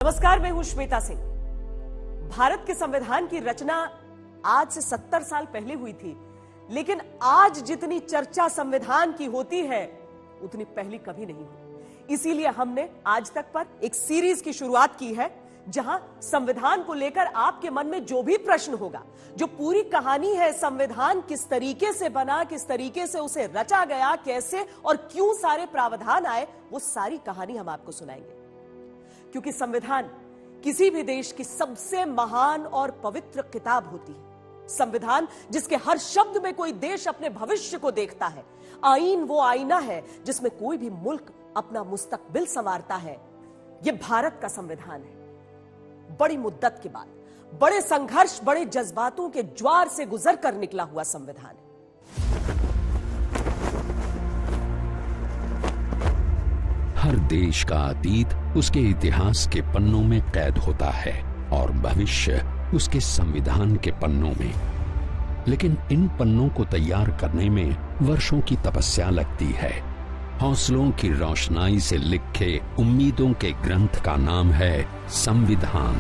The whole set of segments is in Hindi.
नमस्कार, मैं हूं श्वेता सिंह। भारत के संविधान की रचना आज से 70 साल पहले हुई थी, लेकिन आज जितनी चर्चा संविधान की होती है उतनी पहले कभी नहीं हुई। इसीलिए हमने आज तक पर एक सीरीज की शुरुआत की है, जहां संविधान को लेकर आपके मन में जो भी प्रश्न होगा, जो पूरी कहानी है, संविधान किस तरीके से बना, किस तरीके से उसे रचा गया, कैसे और क्यों सारे प्रावधान आए, वो सारी कहानी हम आपको सुनाएंगे। क्योंकि संविधान किसी भी देश की सबसे महान और पवित्र किताब होती है। संविधान जिसके हर शब्द में कोई देश अपने भविष्य को देखता है। आईन वो आईना है जिसमें कोई भी मुल्क अपना मुस्तकबिल संवारता है। यह भारत का संविधान है। बड़ी मुद्दत के बाद, बड़े संघर्ष, बड़े जज्बातों के ज्वार से गुजर कर निकला हुआ संविधान है। हर देश का अतीत उसके इतिहास के पन्नों में कैद होता है और भविष्य उसके संविधान के पन्नों में। लेकिन इन पन्नों को तैयार करने में वर्षों की तपस्या लगती है। हौसलों की रोशनाई से लिखे उम्मीदों के ग्रंथ का नाम है संविधान।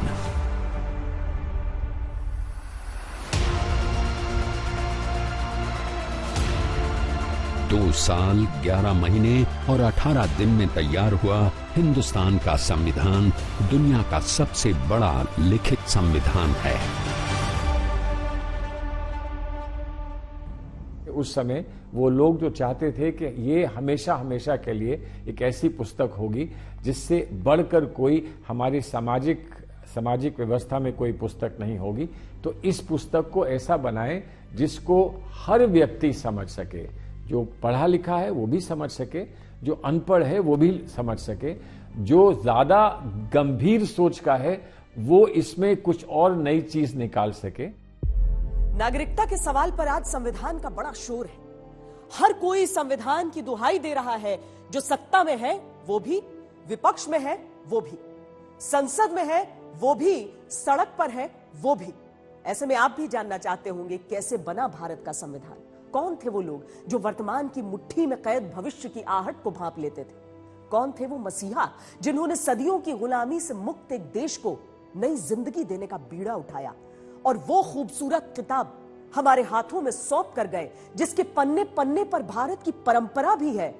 दो साल 11 महीने और 18 दिन में तैयार हुआ हिंदुस्तान का संविधान दुनिया का सबसे बड़ा लिखित संविधान है। उस समय वो लोग जो चाहते थे कि ये हमेशा हमेशा के लिए एक ऐसी पुस्तक होगी जिससे बढ़कर कोई हमारी सामाजिक व्यवस्था में कोई पुस्तक नहीं होगी, तो इस पुस्तक को ऐसा बनाएं जिसको हर व्यक्ति समझ सके। जो पढ़ा लिखा है वो भी समझ सके, जो अनपढ़ है वो भी समझ सके, जो ज्यादा गंभीर सोच का है वो इसमें कुछ और नई चीज निकाल सके। नागरिकता के सवाल पर आज संविधान का बड़ा शोर है। हर कोई संविधान की दुहाई दे रहा है। जो सत्ता में है वो भी, विपक्ष में है वो भी, संसद में है वो भी, सड़क पर है वो भी। ऐसे में आप भी जानना चाहते होंगे कैसे बना भारत का संविधान। कौन थे वो लोग जो वर्तमान की मुट्ठी में कैद भविष्य की आहट को भांप लेते थे? कौन थे वो मसीहा जिन्होंने सदियों की गुलामी से मुक्त एक देश को नई जिंदगी देने का बीड़ा उठाया और वो खूबसूरत किताब हमारे हाथों में सौंप कर गए, जिसके पन्ने पन्ने पर भारत की परंपरा भी है,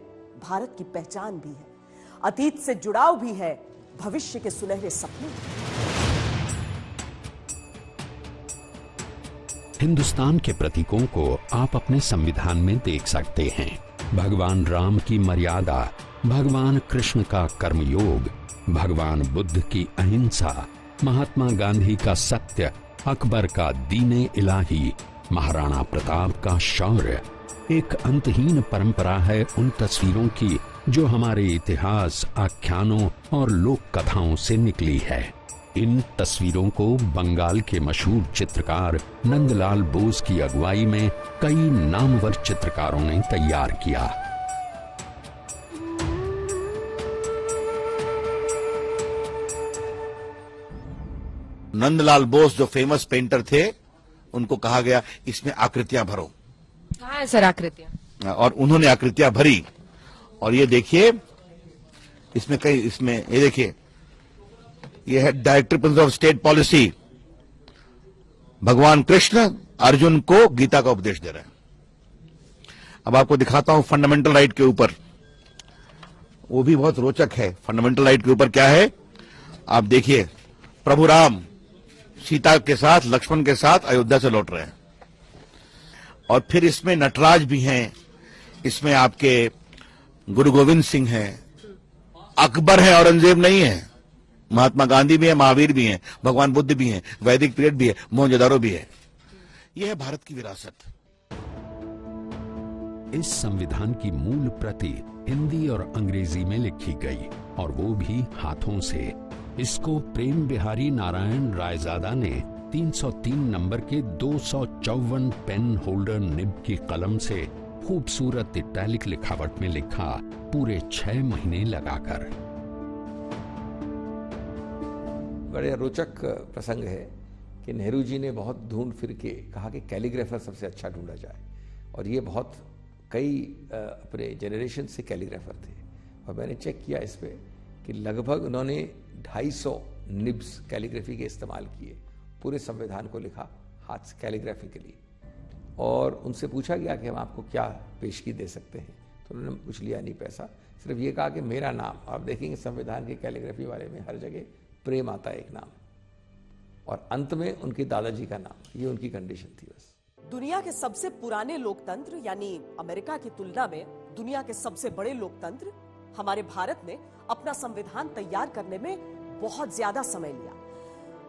भारत की पहचान भी है, अतीत से जुड़ाव भी है, भविष्य के सुनहरे सपने। हिंदुस्तान के प्रतीकों को आप अपने संविधान में देख सकते हैं। भगवान राम की मर्यादा, भगवान कृष्ण का कर्मयोग, भगवान बुद्ध की अहिंसा, महात्मा गांधी का सत्य, अकबर का दीने इलाही, महाराणा प्रताप का शौर्य। एक अंतहीन परंपरा है उन तस्वीरों की जो हमारे इतिहास, आख्यानों और लोक कथाओं से निकली है। इन तस्वीरों को बंगाल के मशहूर चित्रकार नंदलाल बोस की अगुवाई में कई नामवर चित्रकारों ने तैयार किया। नंदलाल बोस जो फेमस पेंटर थे, उनको कहा गया इसमें आकृतियां भरो। हाँ सर, आकृतियां। और उन्होंने आकृतियां भरी। और ये देखिए, इसमें ये देखिए, ये है director principle of state policy. भगवान कृष्ण अर्जुन को गीता का उपदेश दे रहे हैं। अब आपको दिखाता हूं फंडामेंटल राइट के ऊपर, वो भी बहुत रोचक है। फंडामेंटल राइट के ऊपर क्या है आप देखिए। प्रभु राम सीता के साथ, लक्ष्मण के साथ अयोध्या से लौट रहे हैं। और फिर इसमें नटराज भी हैं, इसमें आपके गुरु गोविंद सिंह हैं, अकबर है, औरंगजेब नहीं है, महात्मा गांधी भी है, महावीर भी हैं, भगवान बुद्ध भी हैं, वैदिक पीरियड भी है, मोहनजोदारो भी है। यह है भारत की विरासत। इस संविधान की मूल प्रति हिंदी और अंग्रेजी में लिखी गई, और वो भी हाथों से। इसको प्रेम बिहारी नारायण रायजादा ने 303 नंबर के 254 पेन होल्डर निब की कलम से खूबसूरत इटैलिक लिखावट में लिखा, पूरे 6 महीने लगाकर। बड़े रोचक प्रसंग है कि नेहरू जी ने बहुत ढूंढ फिर के कहा कि कैलीग्राफर सबसे अच्छा ढूंढा जाए, और ये बहुत कई अपने जनरेशन से कैलीग्राफर थे। और मैंने चेक किया इस पे कि लगभग उन्होंने 250 निब्स कैलीग्राफी के इस्तेमाल किए, पूरे संविधान को लिखा हाथ से कैलीग्राफिकली, और उनसे पूछा गया कि हम आपको क्या पेशगी दे सकते हैं, तो उन्होंने कुछ लिया नहीं पैसा, सिर्फ ये कहा कि मेरा नाम। आप देखेंगे संविधान की कैलीग्राफी वाले में हर जगह प्रेम आता है, एक नाम, और अंत में उनके दादाजी का नाम। ये उनकी कंडीशन थी बस। दुनिया के सबसे पुराने लोकतंत्र यानी अमेरिका की तुलना में दुनिया के सबसे बड़े लोकतंत्र हमारे भारत ने अपना संविधान तैयार करने में बहुत ज्यादा समय लिया।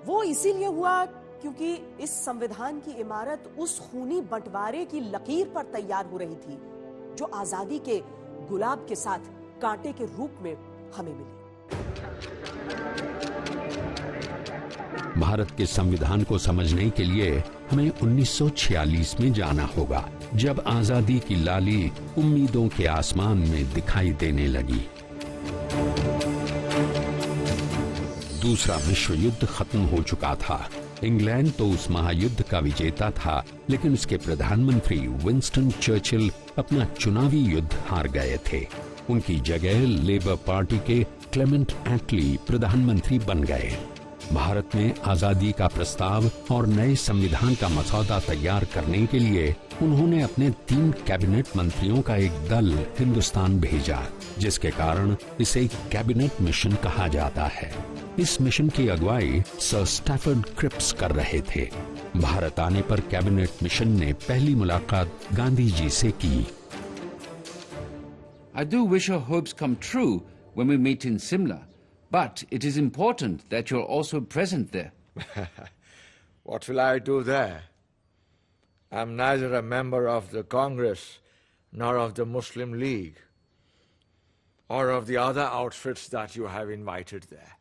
वो इसीलिए हुआ क्योंकि इस संविधान की इमारत उस खूनी बंटवारे की लकीर पर तैयार हो रही थी जो आजादी के गुलाब के साथ कांटे के रूप में हमें मिली। भारत के संविधान को समझने के लिए हमें 1946 में जाना होगा, जब आजादी की लाली उम्मीदों के आसमान में दिखाई देने लगी। दूसरा विश्व युद्ध खत्म हो चुका था। इंग्लैंड तो उस महायुद्ध का विजेता था, लेकिन उसके प्रधानमंत्री विंस्टन चर्चिल अपना चुनावी युद्ध हार गए थे। उनकी जगह लेबर पार्टी के क्लेमेंट एटली प्रधानमंत्री बन गए। भारत में आजादी का प्रस्ताव और नए संविधान का मसौदा तैयार करने के लिए उन्होंने अपने 3 कैबिनेट मंत्रियों का एक दल हिंदुस्तान भेजा, जिसके कारण इसे कैबिनेट मिशन कहा जाता है। इस मिशन की अगुवाई सर स्टैफर्ड क्रिप्स कर रहे थे। भारत आने पर कैबिनेट मिशन ने पहली मुलाकात गांधी जी से की। I do wish our hopes come true when we meet in Simla, but it is important that you're also present there. What will I do there? I'm neither a member of the Congress nor of the Muslim League or of the other outfits that you have invited there.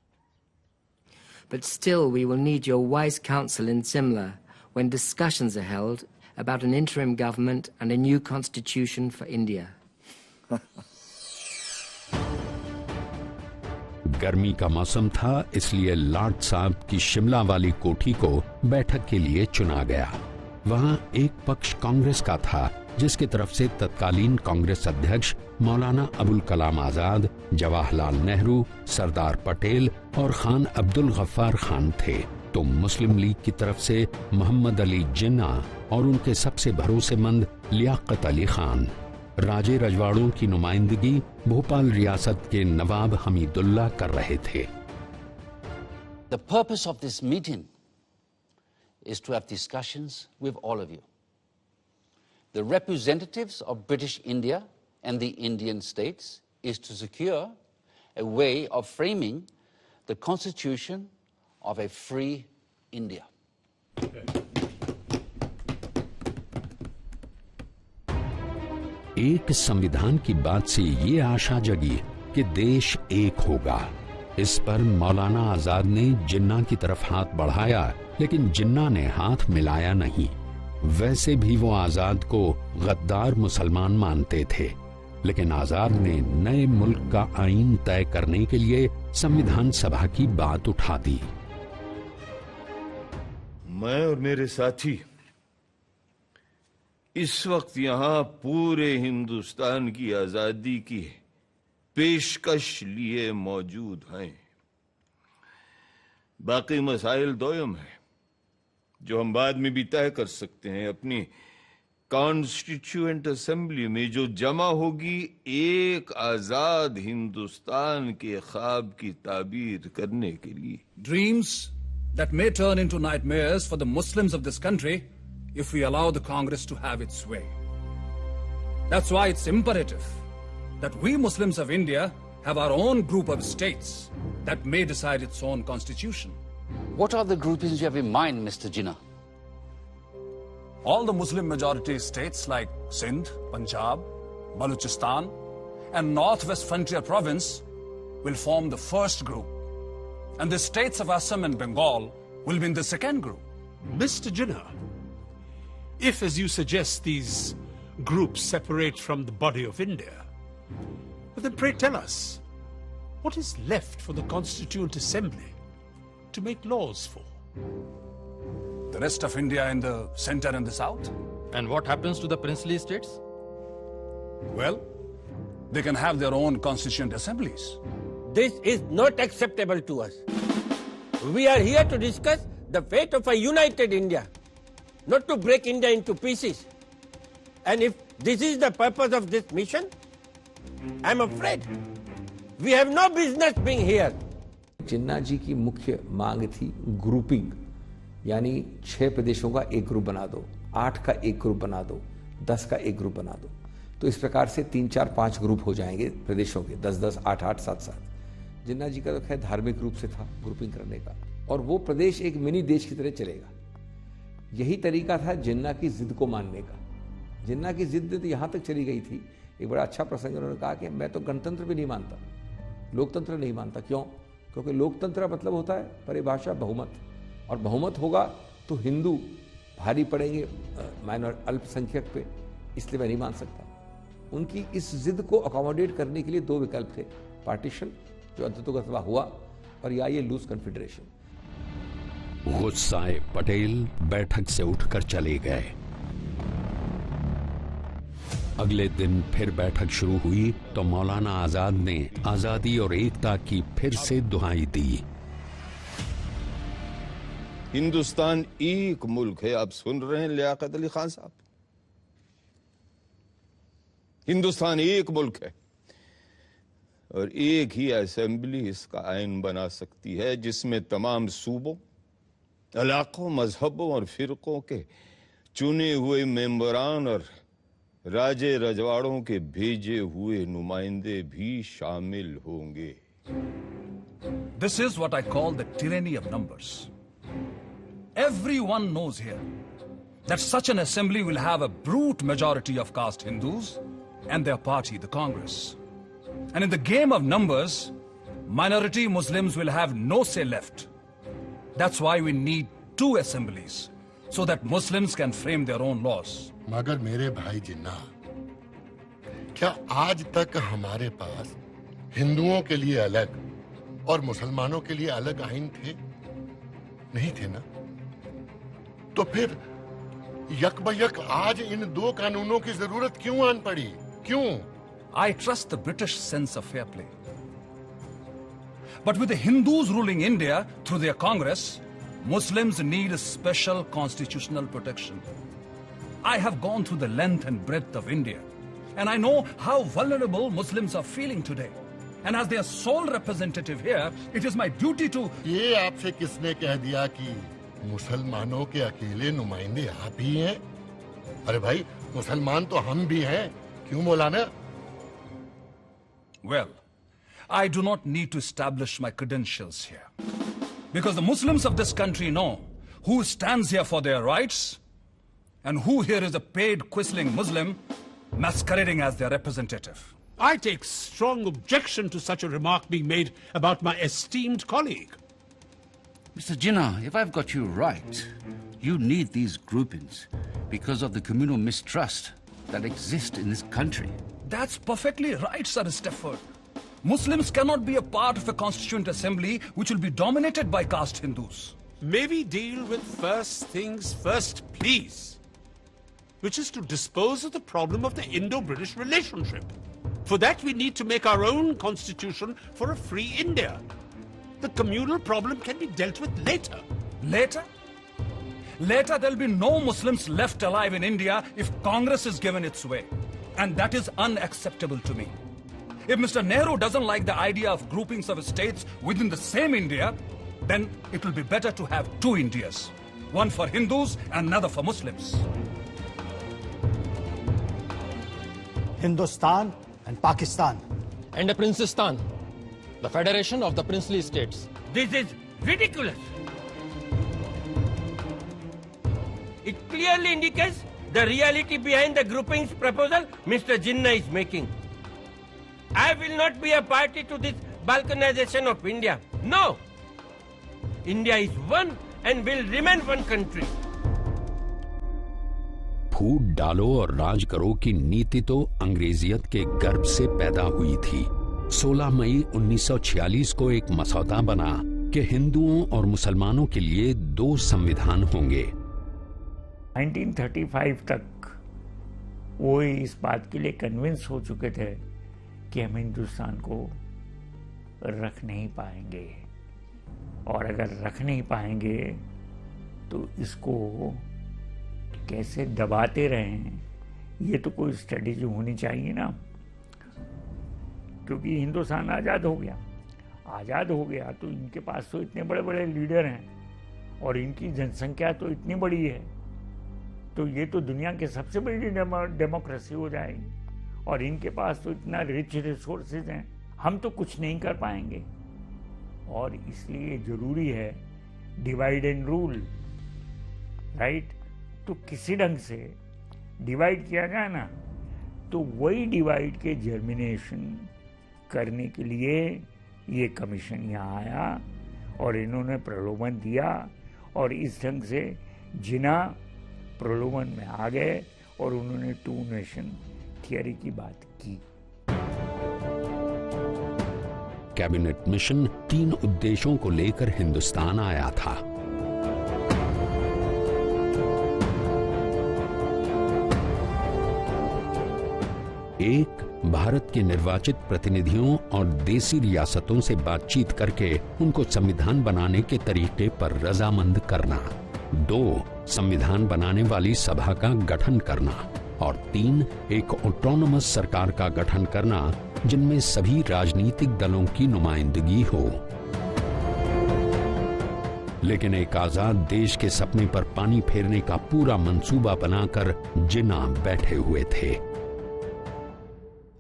But still, we will need your wise counsel in Simla when discussions are held about an interim government and a new constitution for India. गर्मी का मौसम था, इसलिए लॉर्ड साहब की शिमला वाली कोठी को बैठक के लिए चुना गया। वहां एक पक्ष कांग्रेस का था, जिसकी तरफ से तत्कालीन कांग्रेस अध्यक्ष मौलाना अबुल कलाम आजाद, जवाहरलाल नेहरू, सरदार पटेल और खान अब्दुल गफ्फार खान थे। तो मुस्लिम लीग की तरफ से मोहम्मद अली जिन्ना और उनके सबसे भरोसेमंद लियाकत अली खान। राजे रजवाड़ों की नुमाइंदगी भोपाल रियासत के नवाब हमीदुल्लाह कर रहे थे। The purpose of this meeting is to have discussions with all of you. The representatives of British India and the Indian states is to secure a way of framing the constitution of a free India. एक संविधान की बात से ये आशा जगी कि देश एक होगा। इस पर मौलाना आजाद ने जिन्ना की तरफ हाथ बढ़ाया, लेकिन जिन्ना ने हाथ मिलाया नहीं। वैसे भी वो आजाद को गद्दार मुसलमान मानते थे, लेकिन आजाद ने नए मुल्क का आईन तय करने के लिए संविधान सभा की बात उठा दी। मैं और मेरे साथी इस वक्त यहाँ पूरे हिंदुस्तान की आजादी की पेशकश लिए मौजूद हैं। बाकी मसाइल दोयम है जो हम बाद में भी तय कर सकते हैं। अपनी कॉन्स्टिट्यूएंट असेंबली में जो जमा होगी एक आजाद हिंदुस्तान के ख्वाब की ताबीर करने के लिए। Dreams that may turn into nightmares for the Muslims of this country if we allow the Congress to have its way. That's why it's imperative that we Muslims of India have our own group of states that may decide its own constitution. What are the groupings you have in mind, Mr. Jinnah? All the Muslim majority states like Sindh, Punjab, Balochistan, and Northwest Frontier Province will form the first group. And the states of Assam and Bengal will be in the second group. Mr. Jinnah, if, as you suggest, these groups separate from the body of India, but then pray tell us, what is left for the Constituent Assembly to make laws for? The rest of India in the center and the south? And what happens to the princely states? Well, they can have their own constituent assemblies. This is not acceptable to us. We are here to discuss the fate of a united India, not to break India into pieces. And if this is the purpose of this mission, I'm afraid we have no business being here. जिन्ना जी की मुख्य मांग थी ग्रुपिंग, यानी 6 प्रदेशों का एक ग्रुप बना दो, 8 का एक ग्रुप बना दो, 10 का एक ग्रुप बना दो। तो इस प्रकार से 3, 4, 5 ग्रुप हो जाएंगे प्रदेशों के, 10, 10, 8, 8, 7, 7। जिन्ना जी का तो खैर धार्मिक रूप से था ग्रुपिंग करने का, और वो प्रदेश एक मिनी देश की तरह चलेगा। यही तरीका था जिन्ना की जिद को मानने का। जिन्ना की जिद तो यहां तक चली गई थी, एक बड़ा अच्छा प्रसंग उन्होंने कहा कि मैं तो गणतंत्र भी नहीं मानता, लोकतंत्र नहीं मानता। क्यों? क्योंकि लोकतंत्र मतलब होता है परिभाषा बहुमत, और बहुमत होगा तो हिंदू भारी पड़ेंगे माइनर अल्पसंख्यक पे, इसलिए मैं नहीं मान सकता। उनकी इस जिद को अकोमोडेट करने के लिए 2 विकल्प थे, पार्टीशन जो अंततः हुआ, और या ये लूज कन्फेडरेशन। गुस्साए पटेल बैठक से उठकर चले गए। अगले दिन फिर बैठक शुरू हुई तो मौलाना आजाद ने आजादी और एकता की फिर से दुहाई दी। हिंदुस्तान एक मुल्क है, आप सुन रहे हैं लियाकत अली खान साहब, हिंदुस्तान एक मुल्क है और एक ही असेंबली इसका आइन बना सकती है, जिसमें तमाम सूबों, इलाकों, मजहबों और फिरकों के चुने हुए मेंबरान और राजे रजवाड़ों के भेजे हुए नुमाइंदे भी शामिल होंगे। This is what I call the tyranny of numbers. Everyone knows here that such an assembly will have a brute majority of caste Hindus and their party, the Congress. And in the game of numbers, minority Muslims will have no say left. That's why we need 2 assemblies, so that Muslims can frame their own laws. मगर मेरे भाई जिन्ना, क्या आज तक हमारे पास हिंदुओं के लिए अलग और मुसलमानों के लिए अलग आइन थे? नहीं थे ना? तो फिर यकबयक आज इन 2 कानूनों की जरूरत क्यों आन पड़ी? क्यों? I trust the British sense of fair play. But with the Hindus ruling India through their Congress, Muslims need a special constitutional protection. I have gone through the length and breadth of India, and I know how vulnerable Muslims are feeling today. And as their sole representative here, it is my duty to... ये आपसे किसने कह दिया कि मुसलमानों के अकेले नुमाइंदे आप ही हैं? अरे भाई, मुसलमान तो हम भी हैं, क्यों मौलाना? Well, I do not need to establish my credentials here, because the Muslims of this country know who stands here for their rights and who here is a paid quisling Muslim masquerading as their representative. I take strong objection to such a remark being made about my esteemed colleague. Mr. Jinnah, if I've got you right, you need these groupings because of the communal mistrust that exists in this country. That's perfectly right, Sir Stafford. Muslims cannot be a part of a constituent assembly which will be dominated by caste Hindus. May we deal with first things first, please, which is to dispose of the problem of the Indo-British relationship. For that, we need to make our own constitution for a free India. The communal problem can be dealt with later. Later? Later, there'll be no Muslims left alive in India if Congress is given its way. And that is unacceptable to me. If Mr. Nehru doesn't like the idea of groupings of states within the same India, then it will be better to have 2 Indias. One for Hindus and another for Muslims. Hindustan and Pakistan. And a Princestan, the federation of the princely states. This is ridiculous. It clearly indicates the reality behind the groupings proposal Mr. Jinnah is making. I will not be a party to this balkanization of India. No! India is one and will remain one country. फूट डालो और राज करो की नीति तो अंग्रेजियत के गर्भ से पैदा हुई थी। 16 मई 1946 को एक मसौदा बना कि हिंदुओं और मुसलमानों के लिए 2 संविधान होंगे। 1935 तक वो इस बात के लिए कन्विंस हो चुके थे कि हम हिंदुस्तान को रख नहीं पाएंगे। और अगर रख नहीं पाएंगे तो इसको कैसे दबाते रहें, ये तो कोई स्ट्रेटेजी होनी चाहिए ना। क्योंकि हिंदुस्तान आज़ाद हो गया तो इनके पास तो इतने बड़े बड़े लीडर हैं और इनकी जनसंख्या तो इतनी बड़ी है, तो ये तो दुनिया के सबसे बड़ी डेमोक्रेसी हो जाएगी और इनके पास तो इतना रिच रिसोर्सेज हैं, हम तो कुछ नहीं कर पाएंगे। और इसलिए ज़रूरी है डिवाइड एंड रूल, राइट। तो किसी ढंग से डिवाइड किया जाए ना, तो वही डिवाइड के जर्मिनेशन करने के लिए ये कमीशन यहाँ आया और इन्होंने प्रलोभन दिया और इस ढंग से जिन्ना प्रलोभन में आ गए और उन्होंने 2 नेशन थियरी की बात की। कैबिनेट मिशन 3 उद्देश्यों को लेकर हिंदुस्तान आया था। एक, भारत के निर्वाचित प्रतिनिधियों और देसी रियासतों से बातचीत करके उनको संविधान बनाने के तरीके पर रजामंद करना। 2, संविधान बनाने वाली सभा का गठन करना। और 3, एक ऑटोनोमस सरकार का गठन करना जिनमें सभी राजनीतिक दलों की नुमाइंदगी हो। लेकिन एक आजाद देश के सपने पर पानी फेरने का पूरा मंसूबा बनाकर जिन्ना बैठे हुए थे।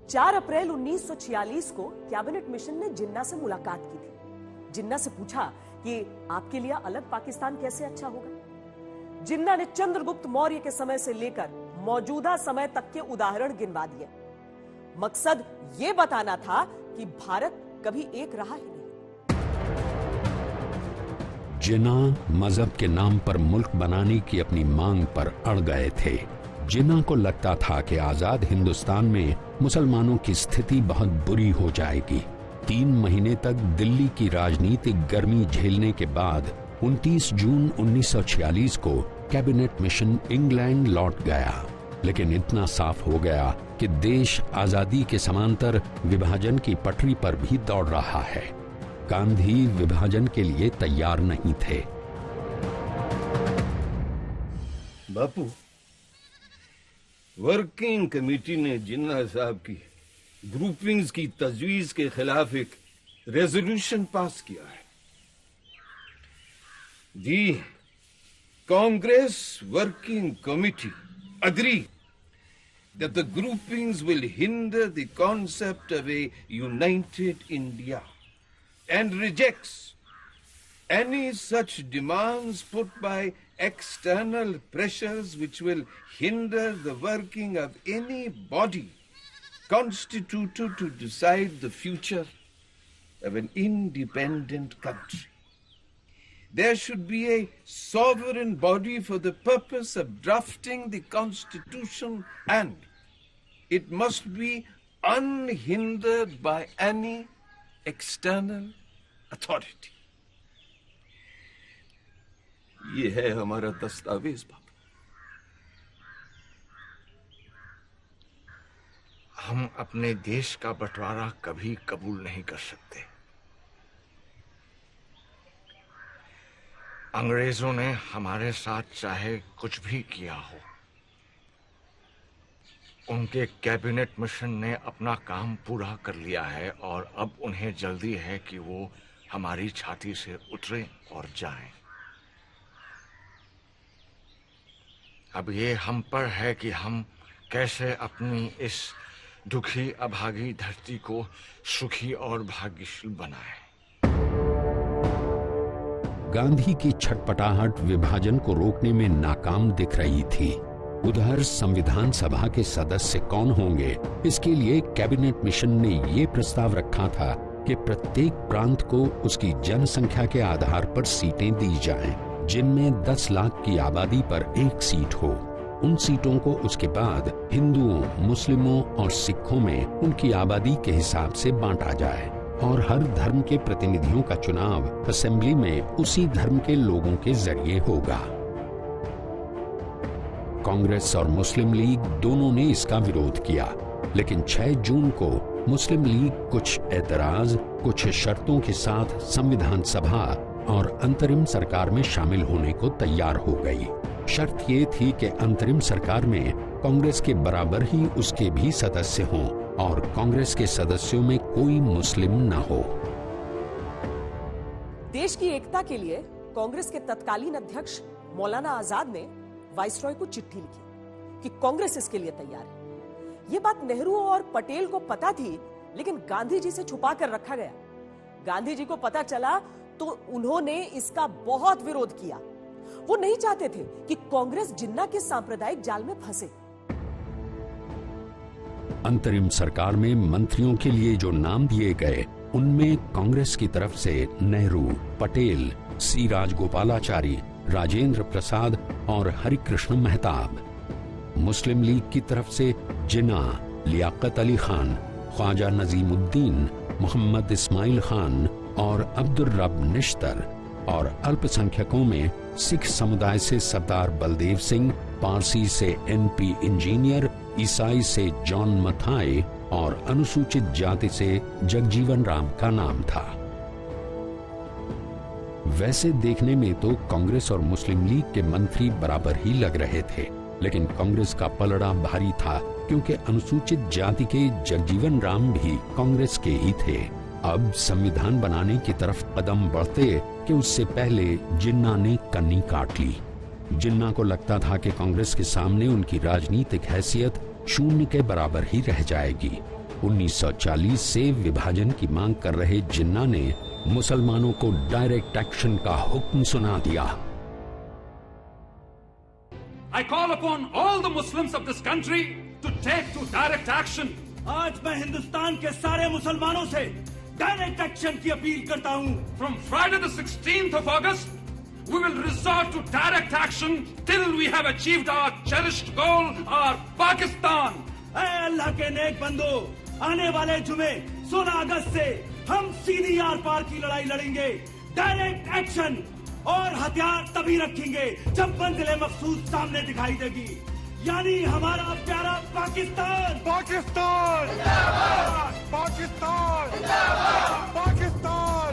4 अप्रैल 1946 को कैबिनेट मिशन ने जिन्ना से मुलाकात की थी। जिन्ना से पूछा कि आपके लिए अलग पाकिस्तान कैसे अच्छा होगा। जिन्ना ने चंद्रगुप्त मौर्य के समय से लेकर मौजूदा समय तक के उदाहरण गिनवा दिए। मकसद ये बताना था कि भारत कभी एक रहा ही नहीं। जिन्ना मजहब के नाम पर मुल्क बनाने की अपनी मांग पर अड़ गए थे। जिन्ना को लगता था कि आजाद हिंदुस्तान में मुसलमानों की स्थिति बहुत बुरी हो जाएगी। 3 महीने तक दिल्ली की राजनीतिक गर्मी झेलने के बाद 29 जून 1946 को कैबिनेट मिशन इंग्लैंड लौट गया। लेकिन इतना साफ हो गया कि देश आजादी के समांतर विभाजन की पटरी पर भी दौड़ रहा है। गांधी विभाजन के लिए तैयार नहीं थे। बापू, वर्किंग कमेटी ने जिन्ना साहब की ग्रुपिंग्स की तजवीज के खिलाफ एक रेजोल्यूशन पास किया है। The Congress working committee agree that the groupings will hinder the concept of a united India and rejects any such demands put by external pressures which will hinder the working of any body constituted to decide the future of an independent country. There should be a sovereign body for the purpose of drafting the Constitution, and it must be unhindered by any external authority. ये है हमारा दस्तावेज बाबू। हम अपने देश का बंटवारा कभी कबूल नहीं कर सकते। अंग्रेजों ने हमारे साथ चाहे कुछ भी किया हो, उनके कैबिनेट मिशन ने अपना काम पूरा कर लिया है और अब उन्हें जल्दी है कि वो हमारी छाती से उतरें और जाएं। अब ये हम पर है कि हम कैसे अपनी इस दुखी अभागी धरती को सुखी और भाग्यशील बनाएं। गांधी की छटपटाहट विभाजन को रोकने में नाकाम दिख रही थी। उधर संविधान सभा के सदस्य कौन होंगे, इसके लिए कैबिनेट मिशन ने ये प्रस्ताव रखा था कि प्रत्येक प्रांत को उसकी जनसंख्या के आधार पर सीटें दी जाएं, जिनमें 10 लाख की आबादी पर 1 सीट हो। उन सीटों को उसके बाद हिंदुओं, मुस्लिमों और सिखों में उनकी आबादी के हिसाब से बांटा जाए और हर धर्म के प्रतिनिधियों का चुनाव असेंबली में उसी धर्म के लोगों के जरिए होगा। कांग्रेस और मुस्लिम लीग दोनों ने इसका विरोध किया, लेकिन 6 जून को मुस्लिम लीग कुछ एतराज, कुछ शर्तों के साथ संविधान सभा और अंतरिम सरकार में शामिल होने को तैयार हो गई। शर्त ये थी कि अंतरिम सरकार में कांग्रेस के बराबर ही उसके भी सदस्य हों और कांग्रेस के सदस्यों में कोई मुस्लिम न हो। देश की एकता के लिए कांग्रेस के तत्कालीन अध्यक्ष मौलाना आजाद ने वाइसरॉय को चिट्ठी लिखी कि कांग्रेस इसके लिए तैयार है। यह बात नेहरू और पटेल को पता थी, लेकिन गांधी जी से छुपा कर रखा गया। गांधी जी को पता चला तो उन्होंने इसका बहुत विरोध किया। वो नहीं चाहते थे कि कांग्रेस जिन्ना के सांप्रदायिक जाल में फंसे। अंतरिम सरकार में मंत्रियों के लिए जो नाम दिए गए उनमें कांग्रेस की तरफ से नेहरू, पटेल, सी राजगोपालाचारी, राजेंद्र प्रसाद और हरिकृष्ण मेहताब, मुस्लिम लीग की तरफ से जिन्ना, लियाकत अली खान, ख्वाजा नजीमुद्दीन, मोहम्मद इस्माइल खान और अब्दुल रब निश्तर, और अल्पसंख्यकों में सिख समुदाय से सरदार बलदेव सिंह, पारसी से NP इंजीनियर, ईसाई से जॉन मथाई और अनुसूचित जाति से जगजीवन राम का नाम था। वैसे देखने में तो कांग्रेस और मुस्लिम लीग के मंत्री बराबर ही लग रहे थे, लेकिन कांग्रेस का पलड़ा भारी था क्योंकि अनुसूचित जाति के जगजीवन राम भी कांग्रेस के ही थे। अब संविधान बनाने की तरफ कदम बढ़ते कि उससे पहले जिन्ना ने कन्नी काट ली। जिन्ना को लगता था कि कांग्रेस के सामने उनकी राजनीतिक हैसियत शून्य के बराबर ही रह जाएगी। 1940 से विभाजन की मांग कर रहे जिन्ना ने मुसलमानों को डायरेक्ट एक्शन का हुक्म सुना दिया। I call upon all the Muslims of this country to take to direct action. आज मैं हिंदुस्तान के सारे मुसलमानों से डायरेक्ट एक्शन की अपील करता हूँ। From Friday the 16th of August, we will resort to direct action till we have achieved our cherished goal, our Pakistan. ऐ अल्लाह के नेक बंदो, आने वाले जुमे 16 अगस्त से हम सीधी आर पार की लड़ाई लड़ेंगे। डायरेक्ट एक्शन और हथियार तभी रखेंगे जब मंजिल मकसूद सामने दिखाई देगी, यानी हमारा प्यारा पाकिस्तान। पाकिस्तान पाकिस्तान पाकिस्तान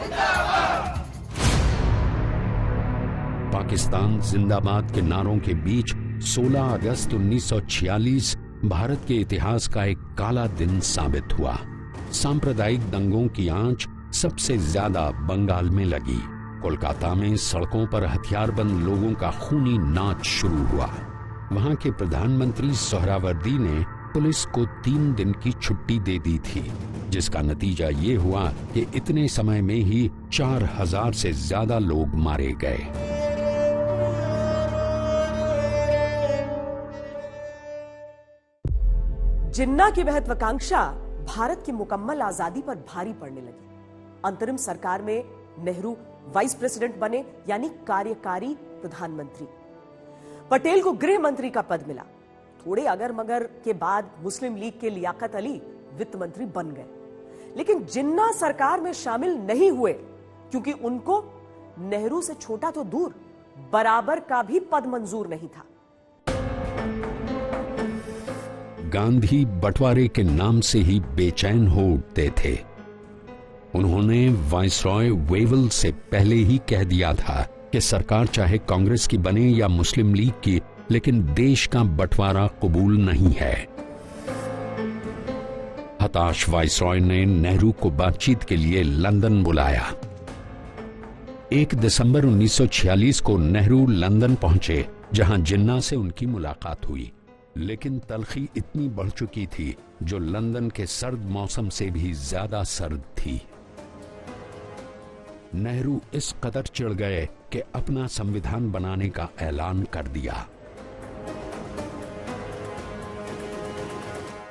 पाकिस्तान जिंदाबाद के नारों के बीच 16 अगस्त 1946 भारत के इतिहास का एक काला दिन साबित हुआ। सांप्रदायिक दंगों की आंच सबसे ज्यादा बंगाल में लगी। कोलकाता में सड़कों पर हथियारबंद लोगों का खूनी नाच शुरू हुआ। वहां के प्रधानमंत्री सोहरावर्दी ने पुलिस को 3 दिन की छुट्टी दे दी थी, जिसका नतीजा ये हुआ कि इतने समय में ही 4000 से ज्यादा लोग मारे गए। जिन्ना की महत्वाकांक्षा भारत की मुकम्मल आजादी पर भारी पड़ने लगी। अंतरिम सरकार में नेहरू वाइस प्रेसिडेंट बने, यानी कार्यकारी प्रधानमंत्री। पटेल को गृह मंत्री का पद मिला। थोड़े अगर मगर के बाद मुस्लिम लीग के लियाकत अली वित्त मंत्री बन गए, लेकिन जिन्ना सरकार में शामिल नहीं हुए क्योंकि उनको नेहरू से छोटा तो दूर बराबर का भी पद मंजूर नहीं था। गांधी बंटवारे के नाम से ही बेचैन हो उठते थे। उन्होंने वाइसरॉय वेवल से पहले ही कह दिया था कि सरकार चाहे कांग्रेस की बने या मुस्लिम लीग की, लेकिन देश का बंटवारा कबूल नहीं है। हताश वाइसरॉय ने नेहरू को बातचीत के लिए लंदन बुलाया। 1 दिसंबर 1946 को नेहरू लंदन पहुंचे, जहां जिन्ना से उनकी मुलाकात हुई, लेकिन तलखी इतनी बढ़ चुकी थी जो लंदन के सर्द मौसम से भी ज्यादा सर्द थी। नेहरू इस कदर चिढ़ गए कि अपना संविधान बनाने का ऐलान कर दिया।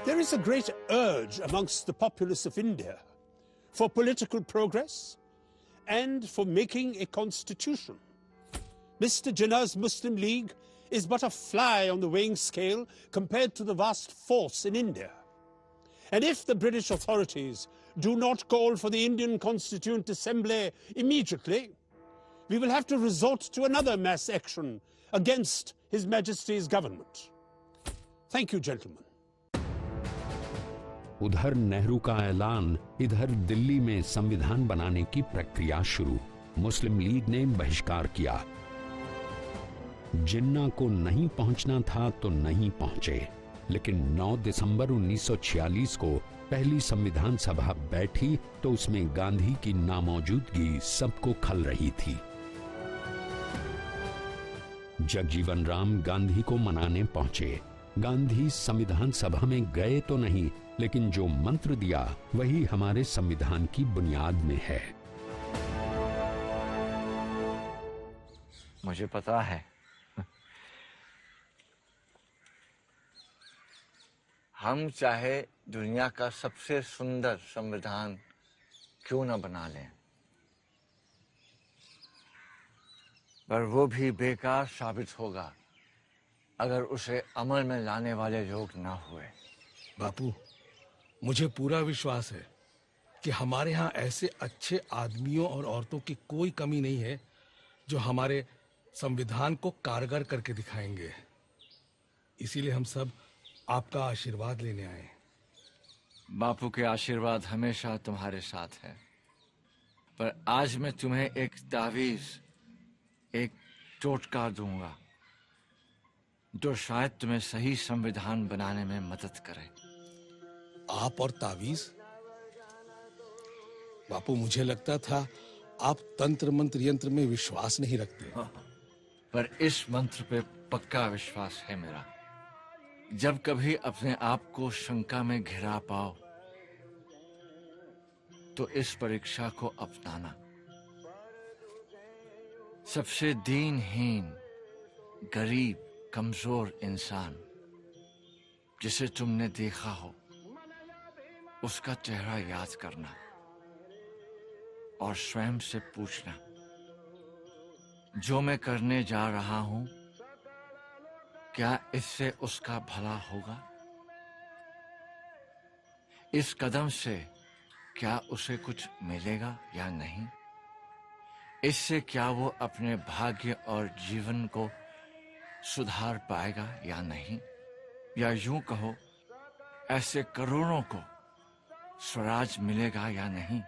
There is a great urge amongst the populace of India for political progress and for making a constitution. Mr. Jinnah's Muslim League is but a fly on the weighing scale compared to the vast force in India. And if the British authorities do not call for the Indian Constituent Assembly immediately, we will have to resort to another mass action against His Majesty's government. Thank you, gentlemen. उधर नेहरू का ऐलान, इधर दिल्ली में संविधान बनाने की प्रक्रिया शुरू। मुस्लिम लीग ने बहिष्कार किया। जिन्ना को नहीं पहुंचना था तो नहीं पहुंचे, लेकिन 9 दिसंबर 1946 को पहली संविधान सभा बैठी तो उसमें गांधी की नामौजूदगी सबको खल रही थी। जगजीवन राम गांधी को मनाने पहुंचे। गांधी संविधान सभा में गए तो नहीं, लेकिन जो मंत्र दिया वही हमारे संविधान की बुनियाद में है। मुझे पता है हम चाहे दुनिया का सबसे सुंदर संविधान क्यों न बना लें, पर वो भी बेकार साबित होगा अगर उसे अमल में लाने वाले लोग ना हुए। बापू, मुझे पूरा विश्वास है कि हमारे यहाँ ऐसे अच्छे आदमियों और औरतों की कोई कमी नहीं है जो हमारे संविधान को कारगर करके दिखाएंगे। इसीलिए हम सब आपका आशीर्वाद लेने आए। बापू के आशीर्वाद हमेशा तुम्हारे साथ है, पर आज मैं तुम्हें एक तावीज, एक टोटका दूंगा जो शायद तुम्हें सही संविधान बनाने में मदद करे। आप और तावीज? बापू, मुझे लगता था आप तंत्र मंत्र यंत्र में विश्वास नहीं रखते। पर इस मंत्र पे पक्का विश्वास है मेरा। जब कभी अपने आप को शंका में घिरा पाओ तो इस परीक्षा को अपनाना। सबसे दीनहीन, गरीब, कमजोर इंसान जिसे तुमने देखा हो उसका चेहरा याद करना और स्वयं से पूछना, जो मैं करने जा रहा हूं क्या इससे उसका भला होगा? इस कदम से क्या उसे कुछ मिलेगा या नहीं? इससे क्या वो अपने भाग्य और जीवन को सुधार पाएगा या नहीं? या यूं कहो, ऐसे करोड़ों को स्वराज मिलेगा या नहीं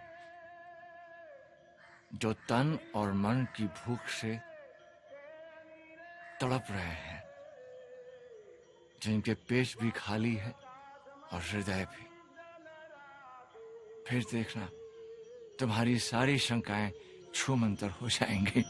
जो तन और मन की भूख से तड़प रहे हैं, जिनके पेट भी खाली है और हृदय भी। फिर देखना तुम्हारी सारी शंकाएं छूमंतर हो जाएंगी।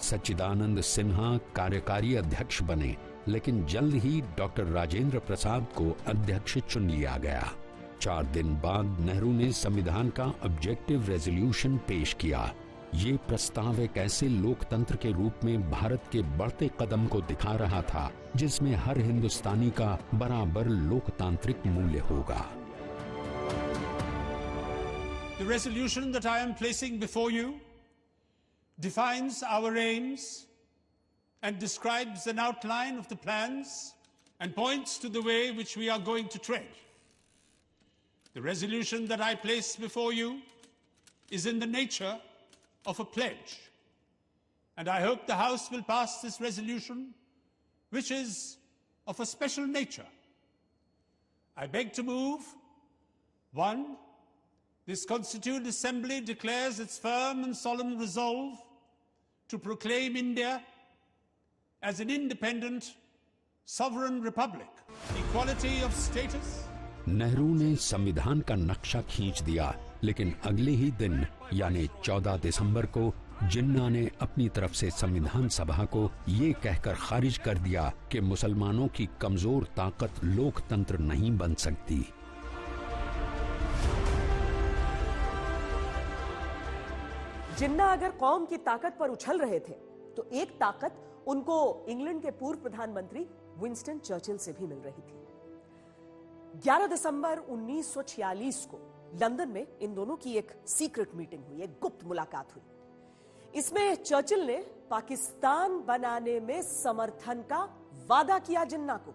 सच्चिदानंद सिन्हा कार्यकारी अध्यक्ष बने, लेकिन जल्द ही डॉक्टर राजेंद्र प्रसाद को अध्यक्ष चुन लिया गया। 4 दिन बाद नेहरू ने संविधान का ऑब्जेक्टिव रेजोल्यूशन पेश किया। ये प्रस्ताव एक ऐसे लोकतंत्र के रूप में भारत के बढ़ते कदम को दिखा रहा था जिसमें हर हिंदुस्तानी का बराबर लोकतांत्रिक मूल्य होगा। The resolution that I am placing before you defines our aims and describes an outline of the plans and points to the way which we are going to tread. The resolution that I place before you is in the nature of a pledge, and I hope the House will pass this resolution, which is of a special nature. I beg to move, 1, this Constituent Assembly declares its firm and solemn resolve to proclaim India as an independent, sovereign republic, equality of status. Nehru ने संविधान का नक्शा खींच दिया, लेकिन अगले ही दिन यानी 14 दिसंबर को जिन्ना ने अपनी तरफ से संविधान सभा को ये कहकर खारिज कर दिया कि मुसलमानों की कमजोर ताकत लोकतंत्र नहीं बन सकती। जिन्ना अगर कौम की ताकत पर उछल रहे थे तो एक ताकत उनको इंग्लैंड के पूर्व प्रधानमंत्री विंस्टन चर्चिल से भी मिल रही थी। 11 दिसंबर 1946 को लंदन में इन दोनों की एक सीक्रेट मीटिंग हुई, एक गुप्त मुलाकात हुई। इसमें चर्चिल ने पाकिस्तान बनाने में समर्थन का वादा किया जिन्ना को,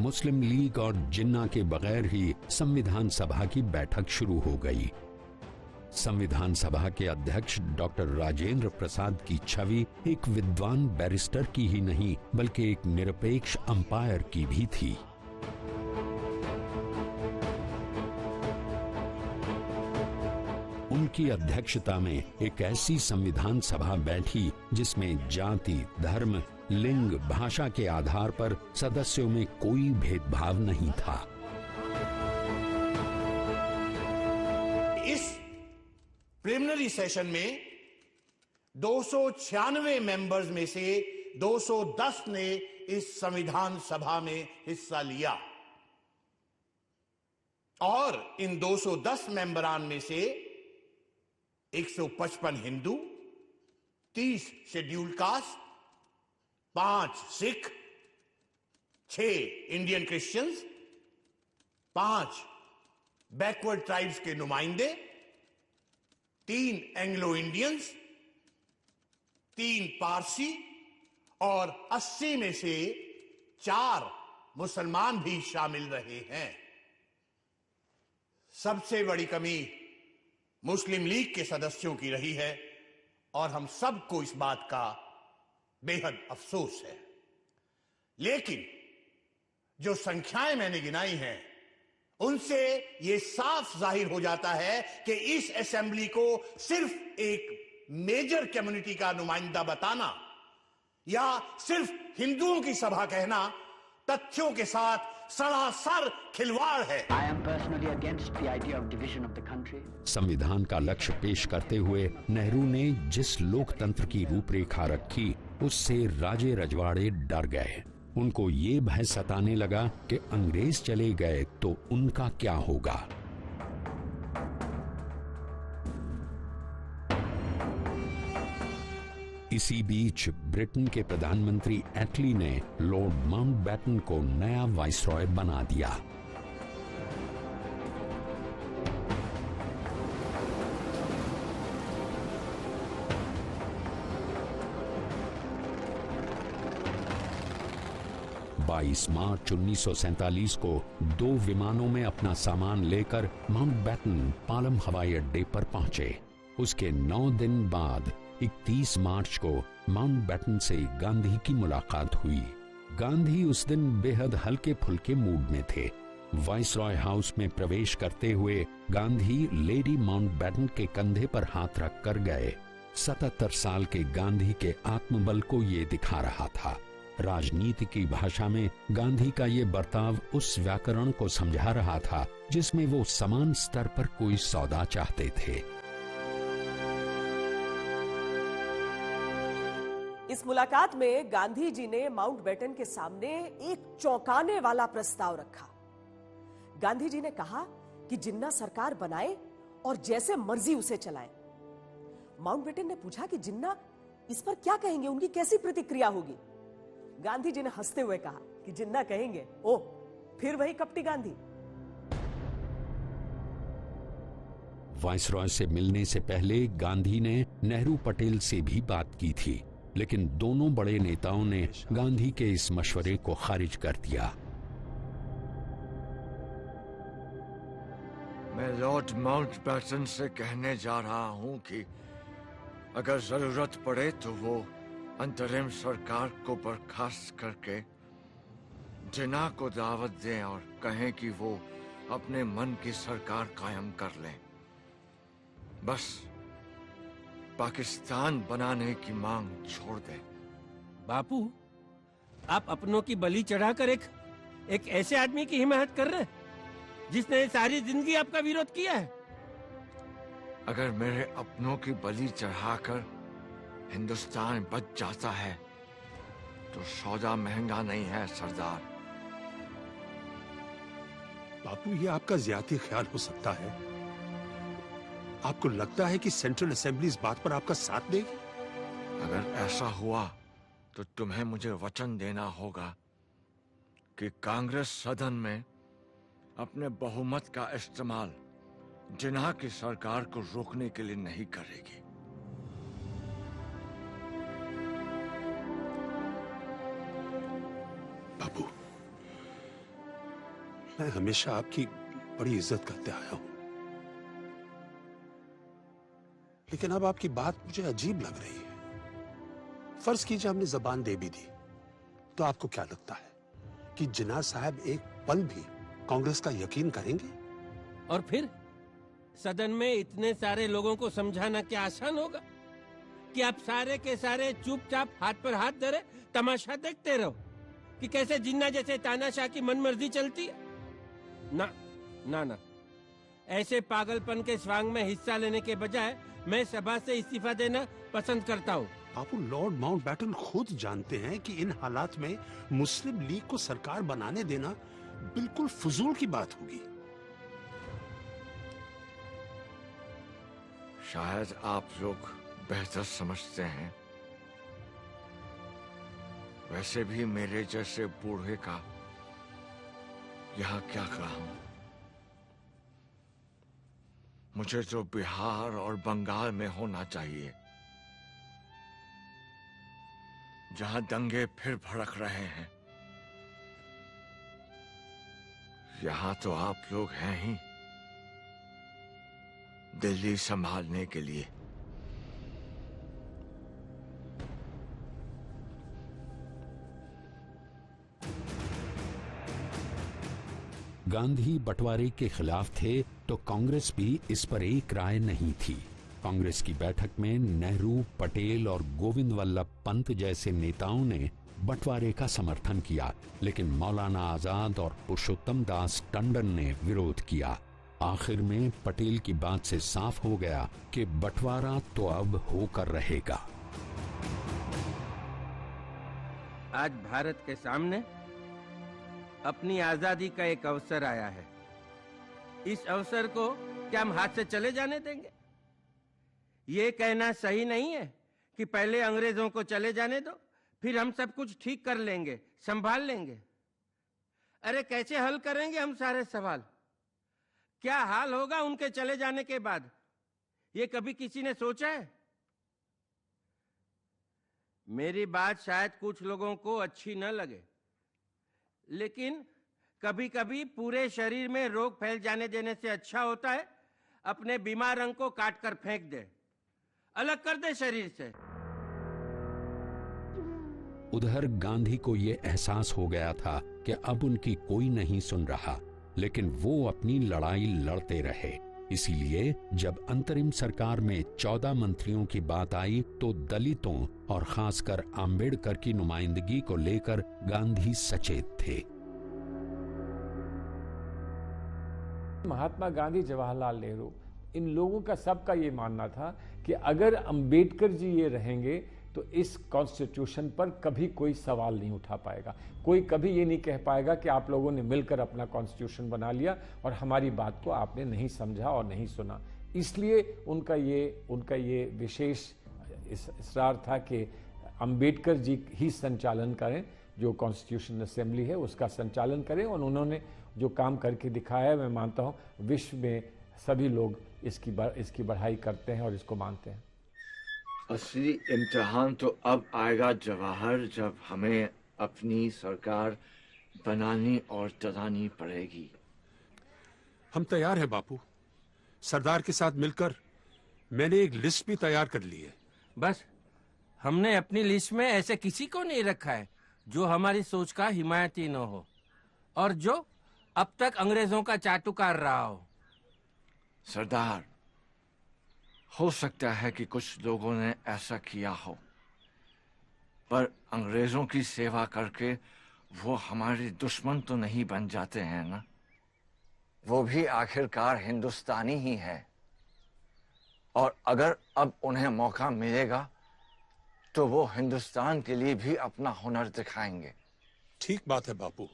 मुस्लिम लीग और जिन्ना के बगैर ही संविधान सभा की बैठक शुरू हो गई। संविधान सभा के अध्यक्ष डॉक्टर राजेंद्र प्रसाद की छवि एक विद्वान बैरिस्टर की ही नहीं बल्कि एक निरपेक्ष अंपायर की भी थी। उनकी अध्यक्षता में एक ऐसी संविधान सभा बैठी जिसमें जाति, धर्म, लिंग, भाषा के आधार पर सदस्यों में कोई भेदभाव नहीं था। इस प्रिलिमिनरी सेशन में 296 मेंबर्स में से 210 ने इस संविधान सभा में हिस्सा लिया और इन 210 मेंबरान में से 155 Hindu, 30 scheduled caste, 5 Sikh, 6 Indian Christians, 5 backward tribes के नुमाइंदे, 3 एंग्लो इंडियंस, 3 पारसी और 80 में से 4 मुसलमान भी शामिल रहे हैं। सबसे बड़ी कमी मुस्लिम लीग के सदस्यों की रही है और हम सबको इस बात का बेहद अफसोस है। लेकिन जो संख्याएं मैंने गिनाई हैं उनसे यह साफ जाहिर हो जाता है कि इस असेंबली को सिर्फ एक मेजर कम्युनिटी का नुमाइंदा बताना या सिर्फ हिंदुओं की सभा कहना तथ्यों के साथ सरासर खिलवाड़ है। संविधान का लक्ष्य पेश करते हुए नेहरू ने जिस लोकतंत्र की रूपरेखा रखी उससे राजे रजवाड़े डर गए। उनको ये भय सताने लगा कि अंग्रेज चले गए तो उनका क्या होगा। इसी बीच ब्रिटेन के प्रधानमंत्री एटली ने लॉर्ड माउंटबेटन को नया वाइसरॉय बना दिया। मार्च 1947 को 2 विमानों में अपना सामान लेकर माउंटबेटन पालम हवाई अड्डे पर पहुंचे। उसके 9 दिन बाद 31 मार्च को माउंटबेटन से गांधी की मुलाकात हुई। गांधी उस दिन बेहद हल्के फुल्के मूड में थे। वाइसरॉय हाउस में प्रवेश करते हुए गांधी लेडी माउंटबेटन के कंधे पर हाथ रख कर गए। 77 साल के गांधी के आत्मबल को ये दिखा रहा था। राजनीति की भाषा में गांधी का ये बर्ताव उस व्याकरण को समझा रहा था जिसमें वो समान स्तर पर कोई सौदा चाहते थे। इस मुलाकात में गांधी जी ने माउंटबेटन के सामने एक चौंकाने वाला प्रस्ताव रखा। गांधी जी ने कहा कि जिन्ना सरकार बनाए और जैसे मर्जी उसे चलाए। माउंटबेटन ने पूछा कि जिन्ना इस पर क्या कहेंगे, उनकी कैसी प्रतिक्रिया होगी। गांधी जी ने हंसते हुए कहा कि जिन्ना कहेंगे, ओह फिर वही कपटी गांधी। वाइसरॉय से मिलने से पहले गांधी ने नेहरू पटेल से भी बात की थी, लेकिन दोनों बड़े नेताओं ने गांधी के इस मशवरे को खारिज कर दिया। मैं लॉर्ड माउंटबेटन से कहने जा रहा हूं कि अगर जरूरत पड़े तो वो अंतरिम सरकार को बर्खास्त करके जिन्ना को दावत दें और कहें कि वो अपने मन की सरकार कायम कर लें। बस पाकिस्तान बनाने की मांग छोड़ दें। बापू, आप अपनों की बलि चढ़ाकर एक ऐसे आदमी की हिमायत कर रहे हैं जिसने सारी जिंदगी आपका विरोध किया है। अगर मेरे अपनों की बलि चढ़ाकर हिंदुस्तान बच जाता है तो सौदा महंगा नहीं है सरदार। बापू, ये आपका ज्यादा ख्याल हो सकता है। आपको लगता है कि सेंट्रल असेंबली इस बात पर आपका साथ देगी? अगर ऐसा हुआ तो तुम्हें मुझे वचन देना होगा कि कांग्रेस सदन में अपने बहुमत का इस्तेमाल जिन्ना की सरकार को रोकने के लिए नहीं करेगी। बाबू, मैं हमेशा आपकी बड़ी इज्जत करते आया हूं, लेकिन अब आपकी बात मुझे अजीब लग रही है। फर्ज कीजिए हमने जबान दे भी दी, तो आपको क्या लगता है कि जिन्ना साहब एक पल भी कांग्रेस का यकीन करेंगे? और फिर सदन में इतने सारे लोगों को समझाना क्या आसान होगा कि आप सारे के सारे चुपचाप हाथ पर हाथ धरे तमाशा देखते रहो कि कैसे जिन्ना जैसे तानाशाह की मनमर्जी चलती है? ना ना ना, ऐसे पागलपन के स्वांग में हिस्सा लेने के बजाय मैं सभा से इस्तीफा देना पसंद करता हूँ। बापू, लॉर्ड माउंटबेटन खुद जानते हैं कि इन हालात में मुस्लिम लीग को सरकार बनाने देना बिल्कुल फजूल की बात होगी। शायद आप लोग बेहतर समझते हैं, वैसे भी मेरे जैसे बूढ़े का यहाँ क्या काम? मुझे तो बिहार और बंगाल में होना चाहिए, जहां दंगे फिर भड़क रहे हैं। यहां तो आप लोग हैं ही दिल्ली संभालने के लिए। गांधी बंटवारे के खिलाफ थे तो कांग्रेस भी इस पर एक राय नहीं थी। कांग्रेस की बैठक में नेहरू, पटेल और गोविंद वल्लभ पंत जैसे नेताओं ने बंटवारे का समर्थन किया, लेकिन मौलाना आजाद और पुरुषोत्तम दास टंडन ने विरोध किया। आखिर में पटेल की बात से साफ हो गया कि बंटवारा तो अब होकर रहेगा। आज भारत के सामने अपनी आजादी का एक अवसर आया है। इस अवसर को क्या हम हाथ से चले जाने देंगे? ये कहना सही नहीं है कि पहले अंग्रेजों को चले जाने दो, फिर हम सब कुछ ठीक कर लेंगे, संभाल लेंगे। अरे कैसे हल करेंगे हम सारे सवाल? क्या हाल होगा उनके चले जाने के बाद? ये कभी किसी ने सोचा है? मेरी बात शायद कुछ लोगों को अच्छी न लगे, लेकिन कभी कभी पूरे शरीर में रोग फैल जाने देने से अच्छा होता है अपने बीमार अंग को काट कर फेंक दे, अलग कर दे शरीर से। उधर गांधी को ये एहसास हो गया था कि अब उनकी कोई नहीं सुन रहा, लेकिन वो अपनी लड़ाई लड़ते रहे। इसीलिए जब अंतरिम सरकार में 14 मंत्रियों की बात आई तो दलितों और खासकर आंबेडकर की नुमाइंदगी को लेकर गांधी सचेत थे। महात्मा गांधी, जवाहरलाल नेहरू, इन लोगों का सबका ये मानना था कि अगर अंबेडकर जी ये रहेंगे तो इस कॉन्स्टिट्यूशन पर कभी कोई सवाल नहीं उठा पाएगा। कोई कभी ये नहीं कह पाएगा कि आप लोगों ने मिलकर अपना कॉन्स्टिट्यूशन बना लिया और हमारी बात को आपने नहीं समझा और नहीं सुना। इसलिए उनका ये विशेष इसरार था कि अंबेडकर जी ही संचालन करें, जो कॉन्स्टिट्यूशन असेंबली है उसका संचालन करें। और उन्होंने जो काम करके दिखाया है, मैं मानता हूँ विश्व में सभी लोग इसकी बढ़ाई करते हैं और इसको मानते हैं। असली इम्तिहान तो अब आएगा जवाहर, जब हमें अपनी सरकार बनानी और चलानी पड़ेगी। हम तैयार हैं बापू। सरदार के साथ मिलकर मैंने एक लिस्ट भी तैयार कर ली है। बस हमने अपनी लिस्ट में ऐसे किसी को नहीं रखा है जो हमारी सोच का हिमायती न हो और जो अब तक अंग्रेजों का चाटुकार रहा हो। सरदार, हो सकता है कि कुछ लोगों ने ऐसा किया हो, पर अंग्रेजों की सेवा करके वो हमारे दुश्मन तो नहीं बन जाते हैं ना। वो भी आखिरकार हिंदुस्तानी ही है, और अगर अब उन्हें मौका मिलेगा तो वो हिंदुस्तान के लिए भी अपना हुनर दिखाएंगे। ठीक बात है बापू।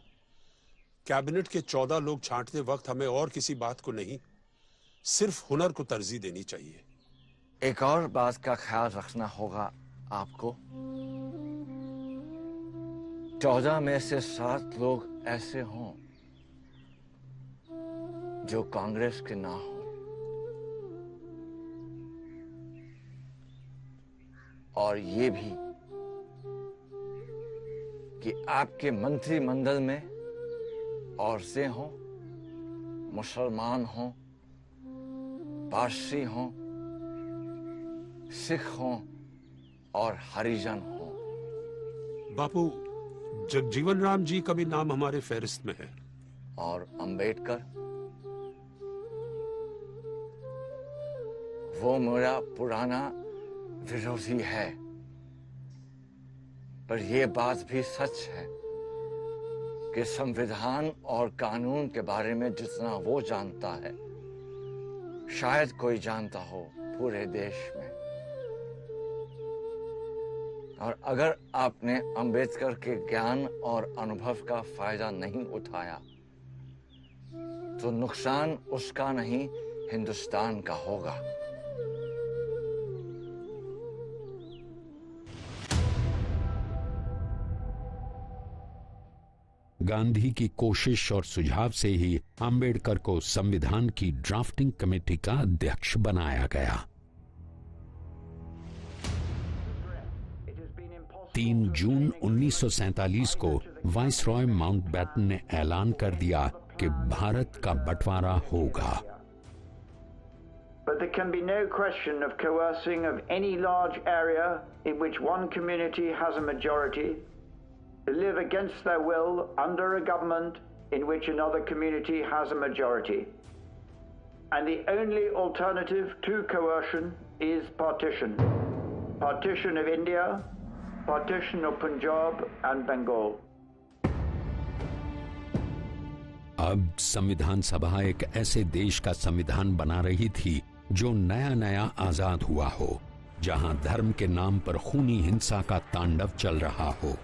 कैबिनेट के 14 लोग छांटते वक्त हमें और किसी बात को नहीं, सिर्फ हुनर को तरजीह देनी चाहिए। एक और बात का ख्याल रखना होगा आपको। 14 में से 7 लोग ऐसे हों जो कांग्रेस के ना हो, और ये भी कि आपके मंत्रिमंडल में औरतें हों मुसलमान हों, पारसी हों, सिख हों और हरिजन हों। बापू, जगजीवन राम जी का भी नाम हमारे फहरिस्त में है। और अंबेडकर, वो मेरा पुराना विरोधी है, पर यह बात भी सच है कि संविधान और कानून के बारे में जितना वो जानता है, शायद कोई जानता हो पूरे देश में। और अगर आपने अंबेडकर के ज्ञान और अनुभव का फायदा नहीं उठाया, तो नुकसान उसका नहीं, हिंदुस्तान का होगा। गांधी की कोशिश और सुझाव से ही अंबेडकर को संविधान की ड्राफ्टिंग कमेटी का अध्यक्ष बनाया गया। 3 जून 1947 को वाइसरॉय माउंटबेटन ने ऐलान कर दिया कि भारत का बंटवारा होगा। But there can be no question of coercing of any large area in which one community has a majority to live against their will under a government in which another community has a majority. And the only alternative to coercion is partition. Partition of India, partition of Punjab and Bengal. अब संविधान सभा एक ऐसे देश का संविधान बना रही थी जो नया नया आजाद हुआ हो, जहां धर्म के नाम पर खूनी हिंसा का तांडव चल रहा हो,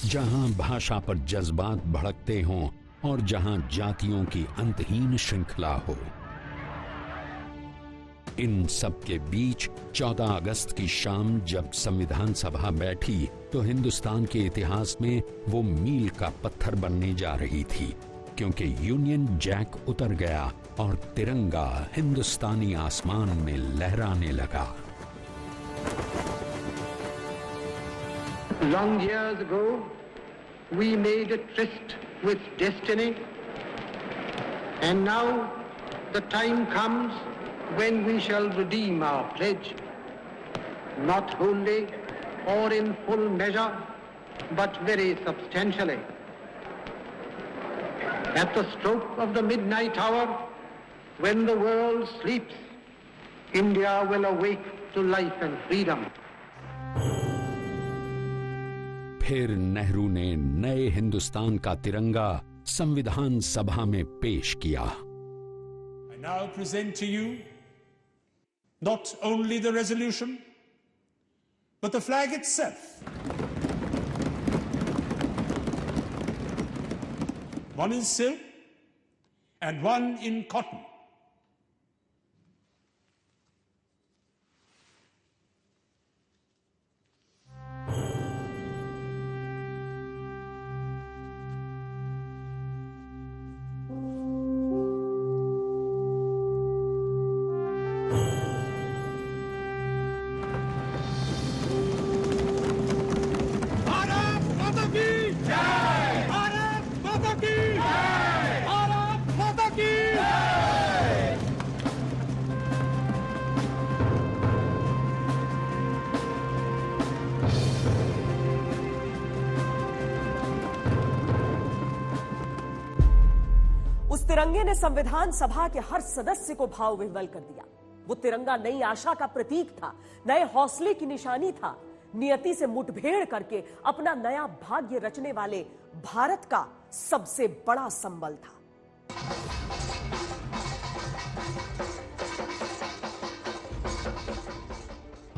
जहां भाषा पर जज्बात भड़कते हों और जहां जातियों की अंतहीन श्रृंखला हो। इन सब के बीच 14 अगस्त की शाम जब संविधान सभा बैठी तो हिंदुस्तान के इतिहास में वो मील का पत्थर बनने जा रही थी, क्योंकि यूनियन जैक उतर गया और तिरंगा हिंदुस्तानी आसमान में लहराने लगा। Long years ago, we made a tryst with destiny, and now the time comes when we shall redeem our pledge, not wholly or in full measure, but very substantially. At the stroke of the midnight hour, when the world sleeps, India will awake to life and freedom. फिर नेहरू ने नए हिंदुस्तान का तिरंगा संविधान सभा में पेश किया। I now present to you not only the resolution, but the flag itself. One in silk and one in cotton. तिरंगे ने संविधान सभा के हर सदस्य को भाव विह्वल कर दिया। वो तिरंगा नई आशा का प्रतीक था, नए हौसले की निशानी था, नियति से मुठभेड़ करके अपना नया भाग्य रचने वाले भारत का सबसे बड़ा संबल था।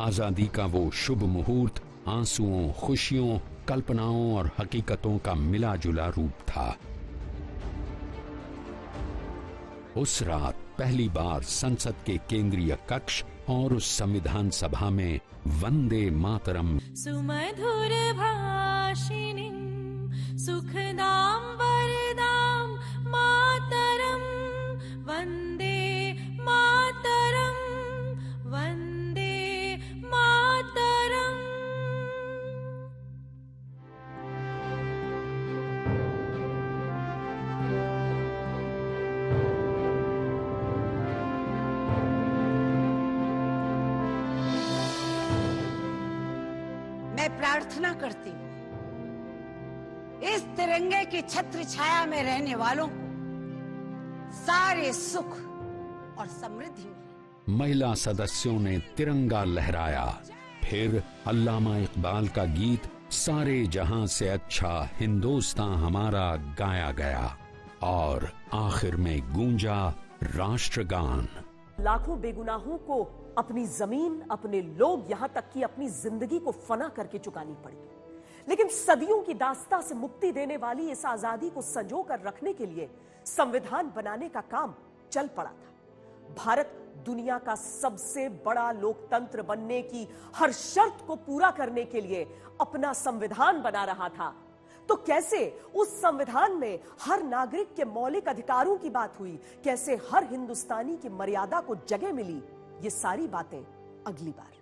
आजादी का वो शुभ मुहूर्त आंसुओं, खुशियों, कल्पनाओं और हकीकतों का मिला जुला रूप था। उस रात पहली बार संसद के केंद्रीय कक्ष और उस संविधान सभा में वंदे मातरम सुमधुर भाषिणीं सुखदां वरदां मातरम वंदे मातरम वंदे मातरम। प्रार्थना करती हूँ, इस तिरंगे की छत्र छाया में रहने वालों को सारे सुख और समृद्धि मिले। महिला सदस्यों ने तिरंगा लहराया। फिर अल्लामा इकबाल का गीत सारे जहां से अच्छा हिंदुस्तान हमारा गाया गया और आखिर में गूंजा राष्ट्रगान। लाखों बेगुनाहों को अपनी जमीन, अपने लोग, यहां तक कि अपनी जिंदगी को फना करके चुकानी पड़ी, लेकिन सदियों की दास्ता से मुक्ति देने वाली इस आजादी को संजो कर रखने के लिए संविधान बनाने का काम चल पड़ा था। भारत दुनिया का सबसे बड़ा लोकतंत्र बनने की हर शर्त को पूरा करने के लिए अपना संविधान बना रहा था। तो कैसे उस संविधान में हर नागरिक के मौलिक अधिकारों की बात हुई, कैसे हर हिंदुस्तानी की मर्यादा को जगह मिली, ये सारी बातें अगली बार।